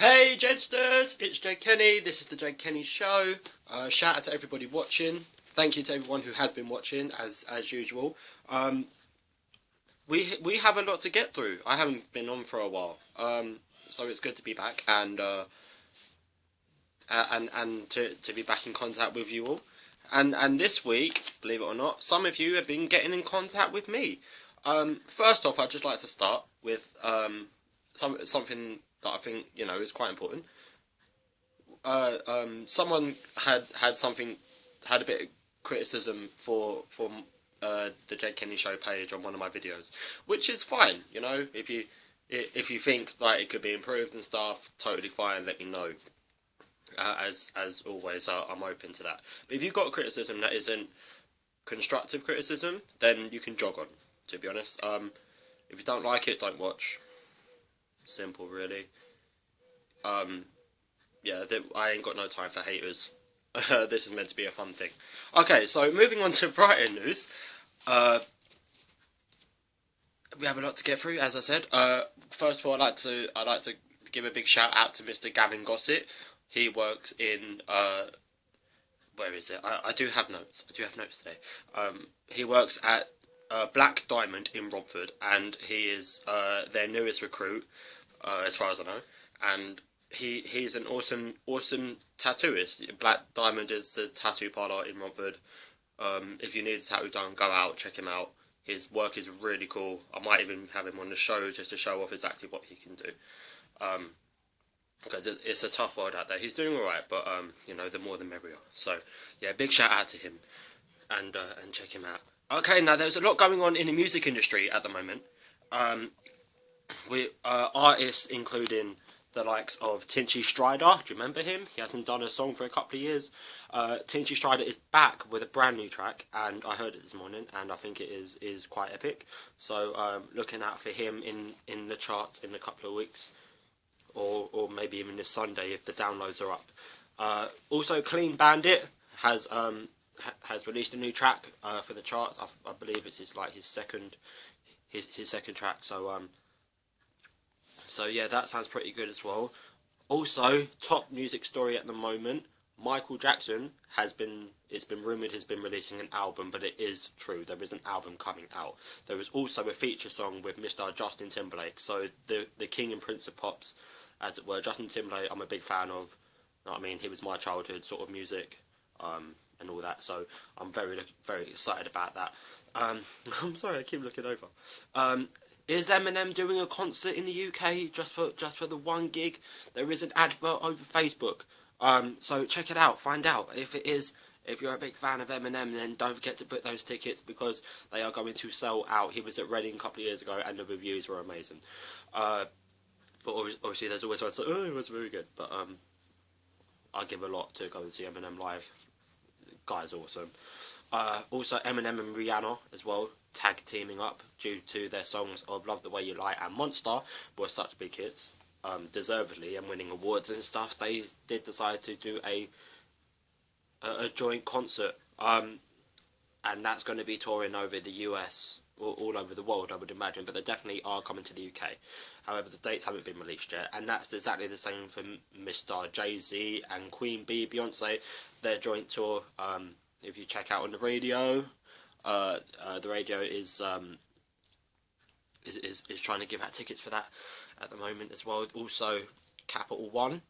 Hey Jedsters, it's Jed Kenny, this is the Jed Kenny Show. Shout out to everybody watching. Thank you to everyone who has been watching, as usual. We have a lot to get through. I haven't been on for a while, so it's good to be back and to be back in contact with you all. And this week, believe it or not, some of you have been getting in contact with me. First off, I'd just like to start with something that I think is quite important. Someone had a bit of criticism for the Jed Kenny Show page on one of my videos, which is fine. If you think that it could be improved and stuff, totally fine. Let me know. As always, I'm open to that. But if you've got a criticism that isn't constructive criticism, then you can jog on. To be honest, if you don't like it, don't watch. Simple, really. Yeah, I ain't got no time for haters. This is meant to be a fun thing. Okay, so moving on to brighter news. We have a lot to get through, as I said. First of all, I'd like to give a big shout out to Mr. Gavin Gossett. He works in where is it? I do have notes. I do have notes today. He works at Black Diamond in Romford, and he is their newest recruit, as far as I know. And he's an awesome tattooist. Black Diamond is the tattoo parlour in Romford. If you need a tattoo done, go out, check him out. His work is really cool. I might even have him on the show just to show off exactly what he can do. Because it's a tough world out there. He's doing alright, but the more the merrier. So yeah, big shout out to him, and check him out. Okay, now there's a lot going on in the music industry at the moment. Artists including the likes of Tinchy Strider. Do you remember him? He hasn't done a song for a couple of years. Tinchy Strider is back with a brand new track, and I heard it this morning, and I think it is quite epic. So looking out for him in the charts in a couple of weeks, or maybe even this Sunday if the downloads are up. Also, Clean Bandit has released a new track for the charts. I believe it's his second track. So yeah, that sounds pretty good as well. Also, top music story at the moment, Michael Jackson it's been rumoured has been releasing an album, but it is true, there is an album coming out. There is also a feature song with Mr. Justin Timberlake, so the king and prince of pops, as it were. Justin Timberlake, I'm a big fan of. You know what I mean? He was my childhood sort of music, and all that, so I'm very, very excited about that. I'm sorry, I keep looking over. Is Eminem doing a concert in the UK just for the one gig? There is an advert over Facebook. So check it out, find out. If it is, if you're a big fan of Eminem, then don't forget to book those tickets because they are going to sell out. He was at Reading a couple of years ago and the reviews were amazing. But obviously there's always one say, oh, it was very good. But I give a lot to go and see Eminem live. The guy's awesome. Also Eminem and Rihanna as well, tag teaming up due to their songs of Love the Way You Lie and Monster were such big hits, deservedly, and winning awards and stuff. They did decide to do a joint concert, and that's going to be touring over the US, or all over the world, I would imagine, but they definitely are coming to the UK. However, the dates haven't been released yet, and that's exactly the same for Mr. Jay-Z and Queen Bee, Beyonce, their joint tour. If you check out on the radio, the radio is trying to give out tickets for that at the moment as well. Also, Capital One,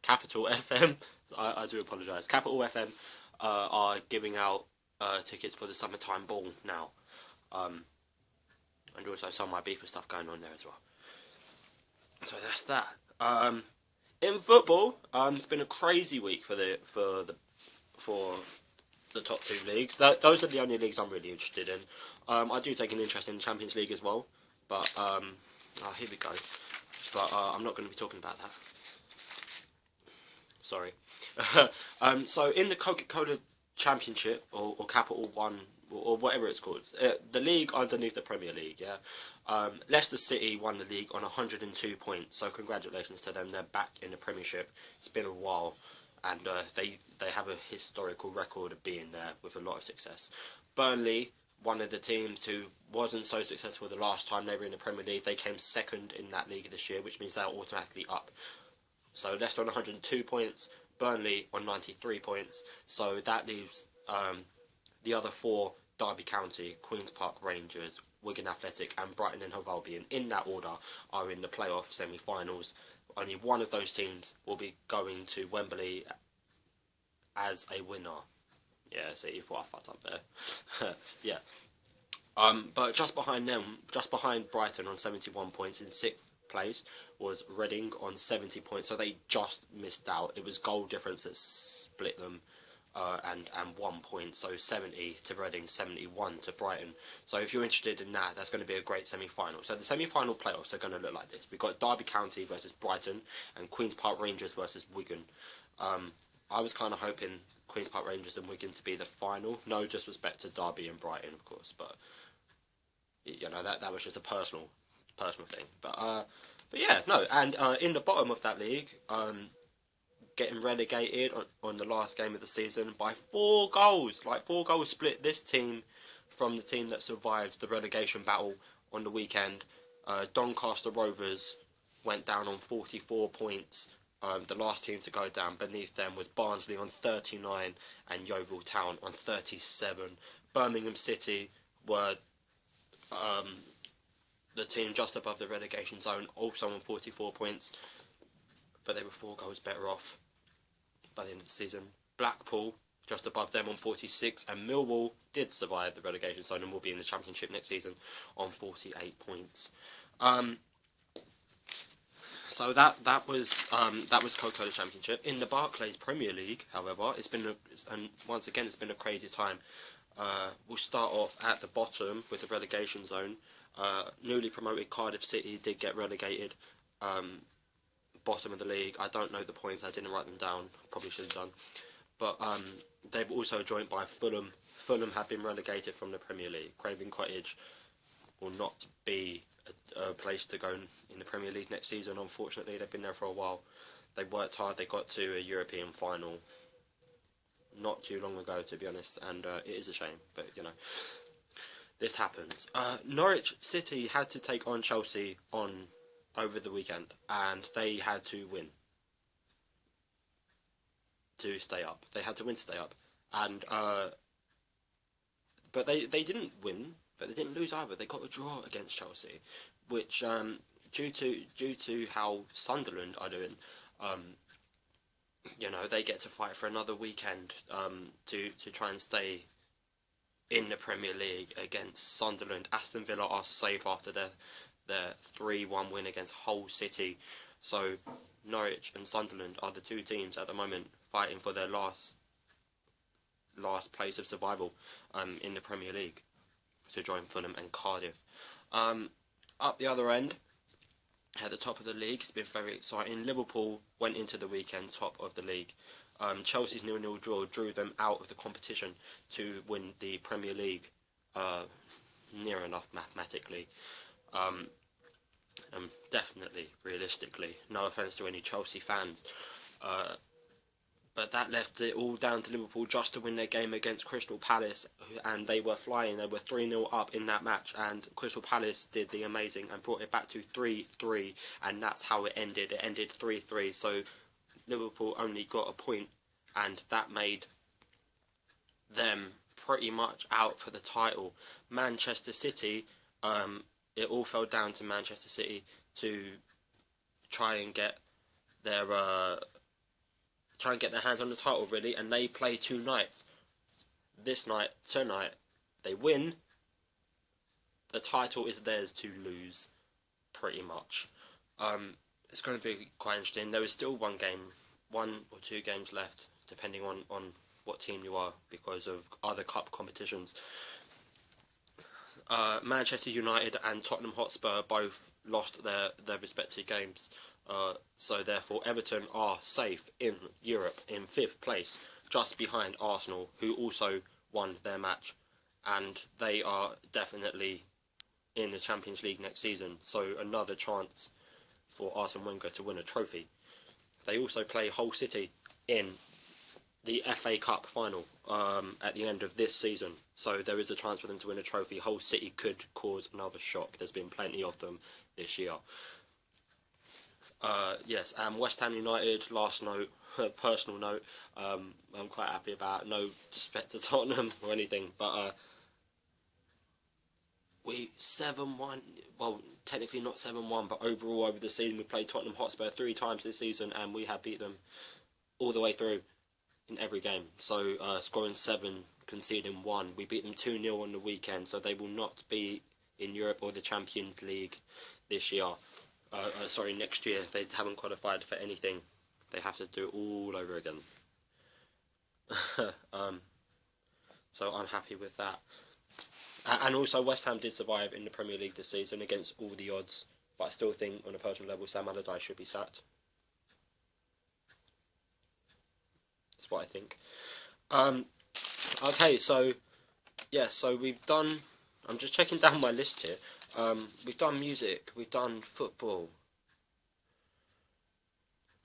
Capital FM. I do apologise. Capital FM are giving out tickets for the summertime ball now, and also some Ibiza stuff going on there as well. So that's that. In football, it's been a crazy week for the top two leagues. Those are the only leagues I'm really interested in. I do take an interest in the Champions League as well, but here we go. But I'm not going to be talking about that. Sorry. So in the Coca-Cola Championship or Capital One or whatever it's called, the league underneath the Premier League, yeah. Leicester City won the league on 102 points, so congratulations to them. They're back in the Premiership. It's been a while, and they have a historical record of being there with a lot of success. Burnley one of the teams who wasn't so successful the last time they were in the Premier League. They came second in that league this year, which means they're automatically up. So Leicester on 102 points, Burnley on 93 points. So that leaves the other four, Derby County, Queen's Park Rangers, Wigan Athletic and Brighton and Hove Albion, in that order, are in the playoff semi-finals. Only one of those teams will be going to Wembley as a winner. Yeah, see, you thought I fucked up there. Yeah. But just behind them, just behind Brighton on 71 points in 6th place, was Reading on 70 points. So they just missed out. It was goal difference that split them. And 1 point, so 70 to Reading, 71 to Brighton. So if you're interested in that, that's going to be a great semi-final. So the semi-final playoffs are going to look like this. We've got Derby County versus Brighton and Queen's Park Rangers versus Wigan. I was kind of hoping Queen's Park Rangers and Wigan to be the final. No disrespect to Derby and Brighton, of course, but you know that was just a personal thing. But yeah, no. And in the bottom of that league, getting relegated on the last game of the season by 4 goals. Like 4 goals split this team from the team that survived the relegation battle on the weekend. Doncaster Rovers went down on 44 points. The last team to go down beneath them was Barnsley on 39 and Yeovil Town on 37. Birmingham City were the team just above the relegation zone, also on 44 points, but they were 4 goals better off by the end of the season. Blackpool just above them on 46, and Millwall did survive the relegation zone and will be in the Championship next season on 48 points. So that was Coca-Cola Championship. In the Barclays Premier League, however, it's been a crazy time. We'll start off at the bottom with the relegation zone. Newly promoted Cardiff City did get relegated. Bottom of the league. I don't know the points, I didn't write them down, probably should have done. But they were also joined by Fulham. Fulham have been relegated from the Premier League. Craven Cottage will not be a place to go in the Premier League next season, unfortunately. They've been there for a while. They worked hard, they got to a European final not too long ago, to be honest, and it is a shame, but you know, this happens. Norwich City had to take on Chelsea over the weekend, and they had to win to stay up. They had to win to stay up, and but they didn't win, but they didn't lose either. They got a draw against Chelsea, which due to how Sunderland are doing, you know, they get to fight for another weekend to try and stay in the Premier League against Sunderland. Aston Villa are safe after their 3-1 win against Hull City. So Norwich and Sunderland are the 2 teams at the moment fighting for their last place of survival in the Premier League to join Fulham and Cardiff. Up the other end, at the top of the league, it's been very exciting. Liverpool went into the weekend top of the league. Chelsea's 0-0 draw drew them out of the competition to win the Premier League near enough mathematically. Definitely, realistically, no offence to any Chelsea fans, but that left it all down to Liverpool just to win their game against Crystal Palace, and they were flying. They were 3-0 up in that match, and Crystal Palace did the amazing and brought it back to 3-3, and that's how it ended. It ended 3-3, so Liverpool only got a point, and that made them pretty much out for the title. Manchester City, it all fell down to Manchester City to try and get their hands on the title, really, and they play 2 nights. Tonight, they win, the title is theirs to lose, pretty much. It's going to be quite interesting. There is still 1 or 2 games left, depending on what team you are, because of other cup competitions. Manchester United and Tottenham Hotspur both lost their respective games, so therefore Everton are safe in Europe in 5th place, just behind Arsenal, who also won their match, and they are definitely in the Champions League next season, so another chance for Arsene Wenger to win a trophy. They also play Hull City in the FA Cup final at the end of this season. So there is a chance for them to win a trophy. Hull City could cause another shock. There's been plenty of them this year. Yes, and West Ham United, last note, personal note, I'm quite happy about. No disrespect to Tottenham or anything, but we 7-1, well, technically not 7-1, but overall over the season we played Tottenham Hotspur 3 times this season, and we have beat them all the way through in every game. So scoring 7, conceding 1. We beat them 2-0 on the weekend, so they will not be in Europe or the Champions League this year. Next year. They haven't qualified for anything. They have to do it all over again. So I'm happy with that. And also West Ham did survive in the Premier League this season against all the odds, but I still think on a personal level Sam Allardyce should be sacked. That's what I think. Okay, so yeah, so we've done, I'm just checking down my list here. We've done music, we've done football,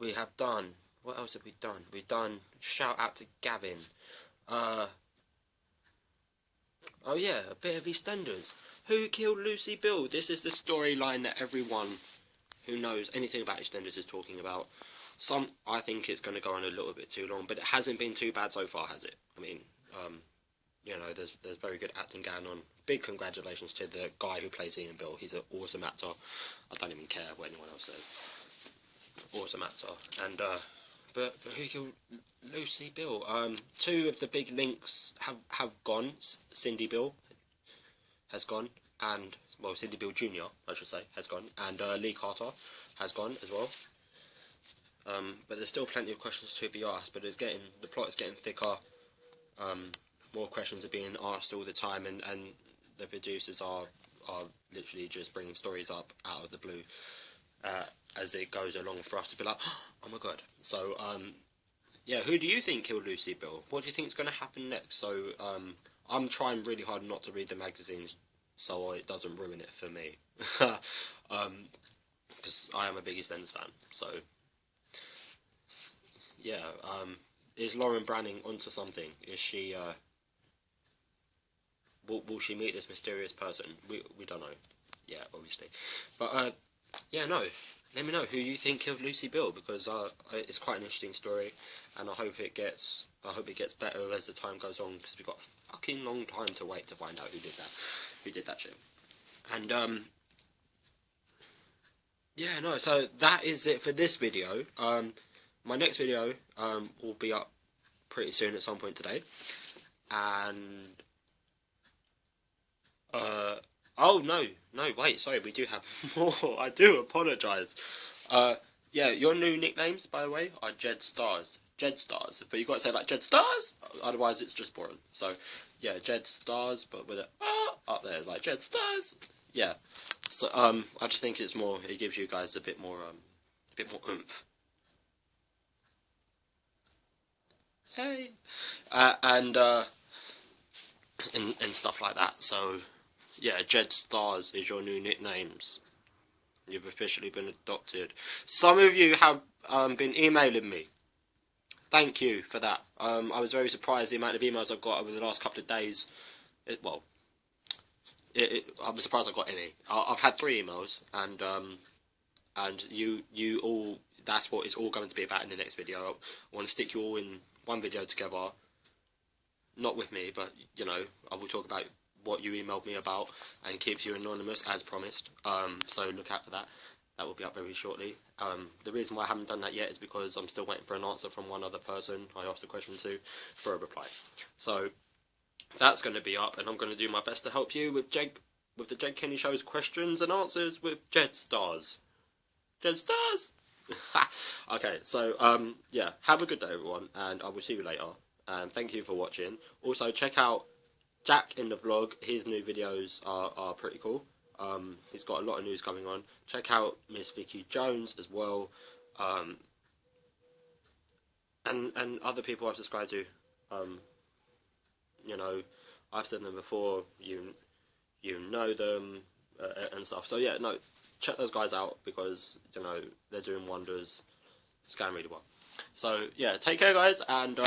we have done, what else have we done? We've done shout out to Gavin. Oh yeah, a bit of EastEnders. Who killed Lucy Bill? This is the storyline that everyone who knows anything about EastEnders is talking about. I think it's going to go on a little bit too long, but it hasn't been too bad so far, has it? I mean, you know, there's very good acting going on. Big congratulations to the guy who plays Ian Bill. He's an awesome actor. I don't even care what anyone else says. Awesome actor. And but who killed Lucy Bill? 2 of the big links have gone. Cindy Bill has gone, and well, Cindy Bill Jr. I should say has gone, and Lee Carter has gone as well. But there's still plenty of questions to be asked. But the plot is getting thicker. More questions are being asked all the time, and the producers are literally just bringing stories up out of the blue as it goes along for us to be like, oh my god. So yeah, who do you think killed Lucy Bill? What do you think is going to happen next? So I'm trying really hard not to read the magazines so it doesn't ruin it for me, because I am a big EastEnders fan. So yeah, is Lauren Branning onto something? Is she will she meet this mysterious person? We don't know. Yeah, obviously. But yeah, no. Let me know who you think killed Lucy Bill, because it's quite an interesting story, and I hope it gets better as the time goes on, because we've got a fucking long time to wait to find out who did that shit. And yeah, no. So that is it for this video. My next video will be up pretty soon at some point today, and oh no, wait, sorry, we do have more. I do apologise. Yeah, your new nicknames, by the way, are Jed Stars, but you got to say like Jed Stars, otherwise it's just boring. So yeah, Jed Stars, but with a up there, like Jed Stars. Yeah. So I just think it gives you guys a bit more oomph. Hey, and stuff like that. So yeah, Jed Stars is your new nicknames. You've officially been adopted. Some of you have been emailing me. Thank you for that. I was very surprised the amount of emails I've got over the last couple of days. I was surprised I got any. I've had 3 emails, and you all. That's what it's all going to be about in the next video. I want to stick you all in one video together. Not with me, but you know, I will talk about what you emailed me about and keep you anonymous as promised. So look out for that. That will be up very shortly. The reason why I haven't done that yet is because I'm still waiting for an answer from one other person I asked a question to for a reply. So that's going to be up, and I'm going to do my best to help you with the Jed Kenny Show's questions and answers with Jed Stars. Jed Stars. Okay, so yeah, have a good day everyone, and I will see you later. And thank you for watching. Also check out Jack in the vlog. His new videos are pretty cool. He's got a lot of news going on. Check out Miss Vicky Jones as well. And other people I've subscribed to. You know, I've said them before. You know them and stuff. So yeah, no, check those guys out, because you know they're doing wonders. It's going really well. So yeah, take care, guys, and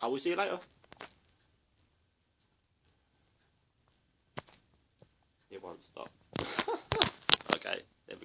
I will see you later. It won't stop. Okay.